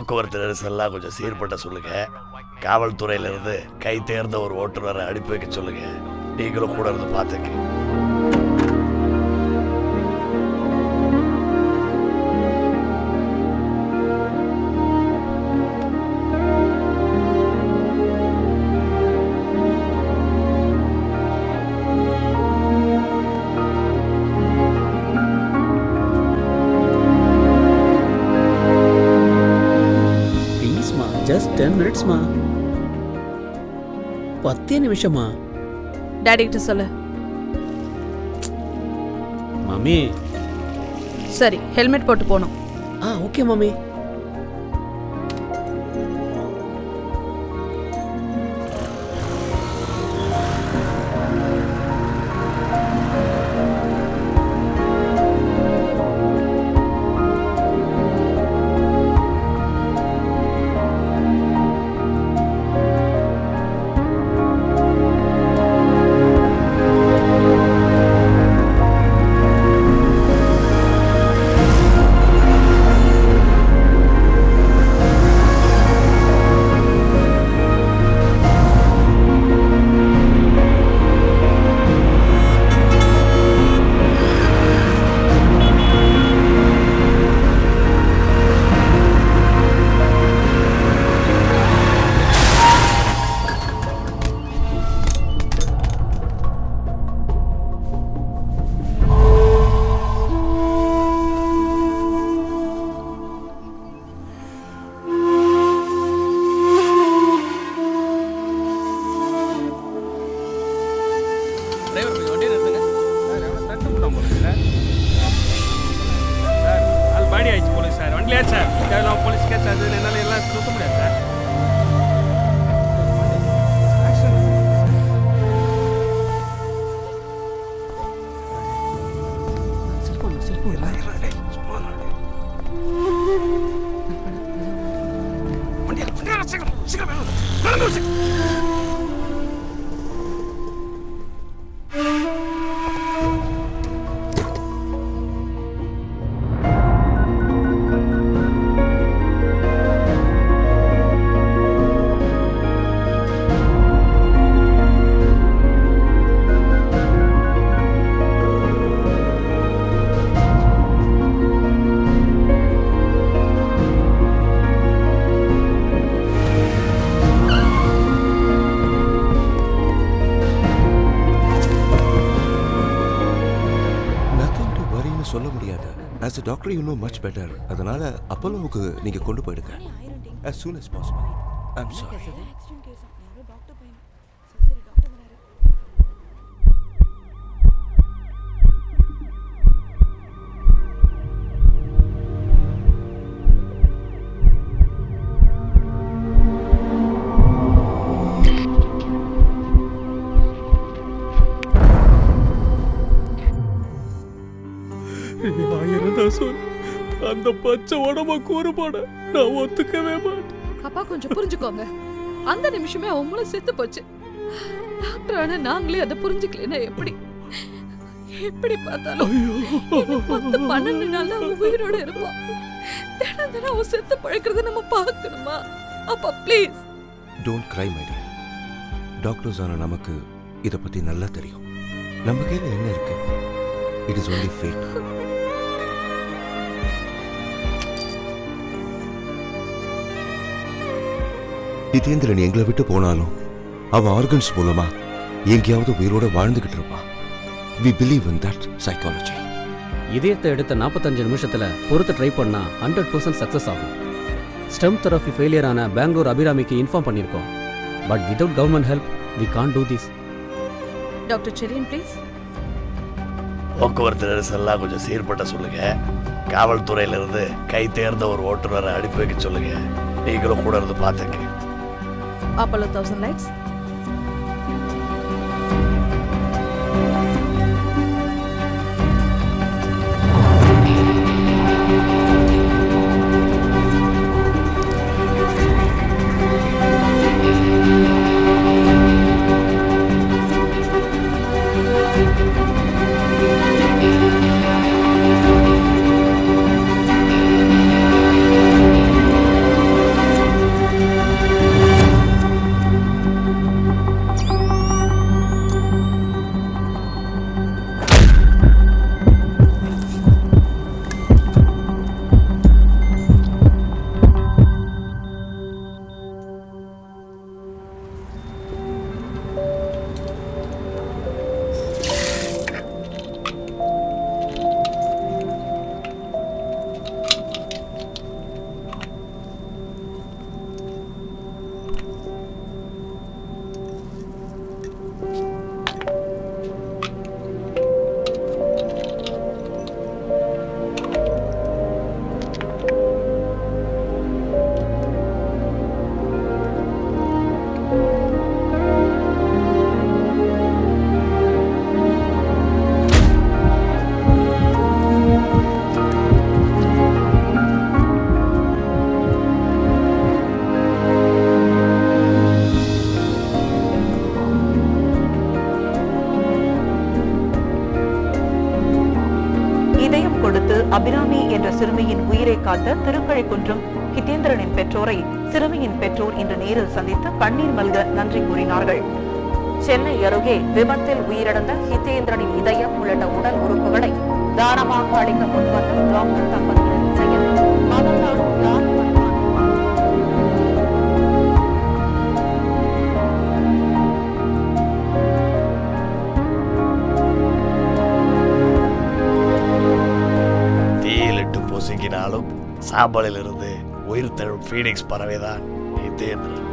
போக்குவரத்து நெரிசல்லாம் கொஞ்சம் சீர்பட்ட சொல்லுங்க. காவல்துறையிலிருந்து கை தேர்ந்த ஒரு ஓட்டுநரை அனுப்பி வைக்க சொல்லுங்க. நீங்களும் கூட இருந்து பார்த்துக்க. Just 10 minutes ma. 10 நிமிஷமா? டாடி கிட்ட சொல்லு. மாமி. சரி, ஹெல்மெட் போட்டு போணும். ஓகே மாமி. As a doctor, you know much better. அதனால அப்போலோவுக்கு நீங்க கொண்டு போயிடுங்க. As soon as possible. I'm sorry. அந்த பச்சை உடம்ப கூறுபாட நான் ஒத்துக்கவே மாட்டேன். அப்பா கொஞ்சம் புரிஞ்சுக்கோங்க. அந்த நிமிஷமே அவங்கள செத்து போச்சு. டாக்டர் ஆனா நாங்களே அதை புரிஞ்சுக்கலன்னா எப்படி பார்த்தாலும் 10-12 நாள் உயிரோட இருப்போம். தினம் அவன் செத்து பழைக்கிறத நம்ம பார்க்கணுமா? அப்பா please don't cry my dear. Doctors ஆன நமக்கு இதை பத்தி நல்லா தெரியும். நம்ம கையில் என்ன இருக்கு? It is only fate. Jithendran எங்களை விட்டு போனாலும் அவன் ஆர்கன்ஸ் மூலமா எங்கேயாவது உயிரோட வாழ்ந்துகிட்டு இருப்பான். We believe in that psychology. இதயத்தை எடுத்த 45 நிமிஷத்துல பொறுத்து ட்ரை பண்ணா 100% சக்சஸ் ஆகும். ஸ்டெம் தெரபி ஃபெயிலியர் ஆன பெங்களூர் அபிராமிக்கு இன்ஃபார்ம் பண்ணியிருக்கோம். But without government help we can't do this. Doctor Cherian please. போக்குவரத்து நெரிசல்லாம் கொஞ்சம் சீர்பட்ட சொல்லுங்க. காவல்துறையிலிருந்து கை தேர்ந்த ஒரு ஓட்டுநரை அனுப்பி வைக்க சொல்லுங்க. நீங்களும் கூட இருந்து பார்த்துக்க. Apollo 1000 lights. அபிராமி என்ற சிறுமியின் உயிரை காத்த திருக்கழிக்குன்றம் ஹிதேந்திரனின் பெற்றோரை சிறுமியின் பெற்றோர் இன்று நேரில் சந்தித்து கண்ணீர் மல்க நன்றி கூறினார்கள். சென்னை அருகே விபத்தில் உயிரிழந்த ஹிதேந்திரனின் இதயம் உள்ளிட்ட உடல் உறுப்புகளை தானமாக அளிக்க முன்வந்த டாக்டர் தம்பதியினரின் செயல் மதத்தால் யார் வருவான்? தீயிலிட்டு பொசுங்கினாலும் சாம்பலில் இருந்து உயிர் தழும் ஃபீனிக்ஸ் பறவைதான் ஹிதேந்திரன்.